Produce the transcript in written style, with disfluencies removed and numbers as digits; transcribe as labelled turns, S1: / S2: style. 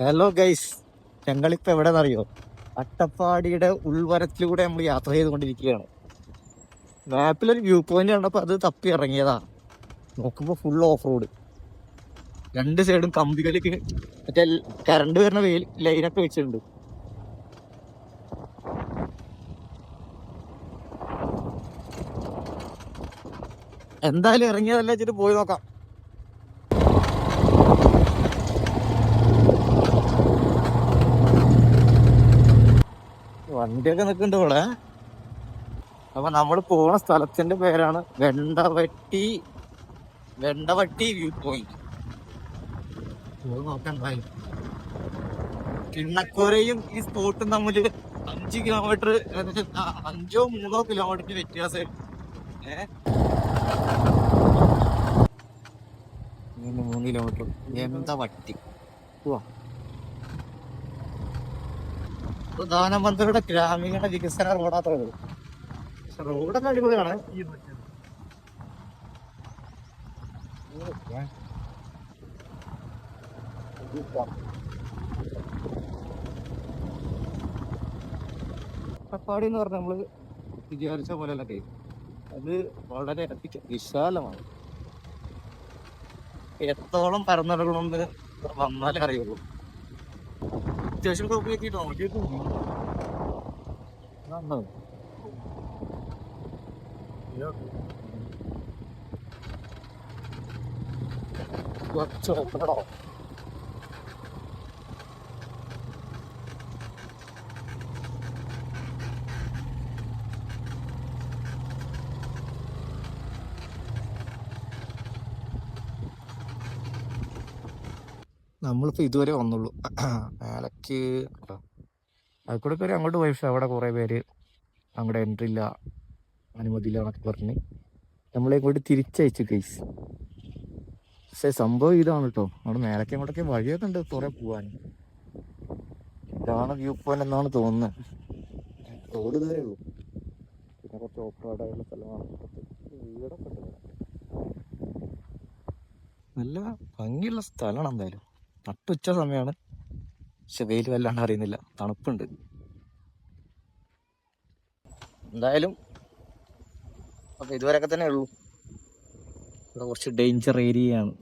S1: Hello guys, ഞങ്ങളിപ്പോൾ എവിടെയെന്നറിയോ? അട്ടപ്പാടിയുടെ ഉൾവരത്തിലൂടെ നമ്മൾ യാത്ര ചെയ്തുകൊണ്ടിരിക്കുകയാണ്. മാപ്പിലൊരു വ്യൂ പോയിന്റ് കണ്ടപ്പോൾ അത് തപ്പി ഇറങ്ങിയതാ. നോക്കുമ്പോൾ ഫുൾ ഓഫ് റോഡ്, രണ്ട് സൈഡും കമ്പികളിലേക്ക് മറ്റേ കറണ്ട് വരുന്ന ലൈനൊക്കെ വെച്ചിട്ടുണ്ട്. എന്തായാലും ഇറങ്ങിയതല്ല വെച്ചിട്ട് പോയി നോക്കാം. വണ്ടിയൊക്കെ നിൽക്കുന്നുണ്ട് ഇവിടെ. അപ്പൊ നമ്മൾ പോണ സ്ഥലത്തിന്റെ പേരാണ് വെണ്ടവട്ടി വ്യൂ പോയിന്റ്. നോക്കണ്ടായി കിണ്ണക്കോരയും ഈ സ്പോട്ടും തമ്മിൽ 5 കിലോമീറ്റർ, 5-3 കിലോമീറ്റർ വ്യത്യാസം. 3 കിലോമീറ്റർ. എന്താ വട്ടി പ്രധാനമന്ത്രിയുടെ ഗ്രാമീണ വികസന റോഡാത്ര. റോഡൊക്കെ അടിപൊളിയാണ്. അട്ടപ്പാടി എന്ന് പറഞ്ഞാൽ നമ്മള് വിചാരിച്ച പോലെയല്ല കേക്ക്. അത് വളരെ വിശാലമാണ്. എത്തോളം പരന്നിടണമെന്ന് വന്നാലേ അറിയുള്ളൂ. അത്യാവശ്യം കുഴപ്പമില്ല. നമ്മളിപ്പോൾ ഇതുവരെ വന്നുള്ളൂ. മേലക്ക് അതിൽക്കൂടെ പേര് അങ്ങോട്ട് പോയി. പക്ഷെ അവിടെ കുറേ പേര് അങ്ങോട്ട് എൻട്രി ഇല്ല, അനുമതിയില്ല എന്നൊക്കെ പറഞ്ഞ് നമ്മളെ ഇങ്ങോട്ട് തിരിച്ചയച്ചു കേസ്. പക്ഷെ സംഭവം ഇതാണ് കേട്ടോ, അവിടെ മേലക്ക് അങ്ങോട്ടൊക്കെ വഴിയൊക്കെ ഉണ്ട് കുറെ പോവാൻ. ഇതാണ് വ്യൂ പോയിന്റ് എന്നാണ് തോന്നുന്നത്. റോഡ് ഇതുവരെ ഉള്ളൂ, പിന്നെ കുറച്ച് ഓഫ് റോഡായുള്ള സ്ഥലമാണ്. വീടൊക്കെ ഉണ്ട്. നല്ല ഭംഗിയുള്ള സ്ഥലമാണ്. എന്തായാലും നട്ടുച്ച സമയമാണ്, പക്ഷെ വെയിൽ വല്ലാണ്ട് അറിയുന്നില്ല, തണുപ്പുണ്ട്. എന്തായാലും അപ്പൊ ഇതുവരെയൊക്കെ തന്നെ ഉള്ളൂ. ഇവിടെ കുറച്ച് ഡേഞ്ചർ ഏരിയയാണ്.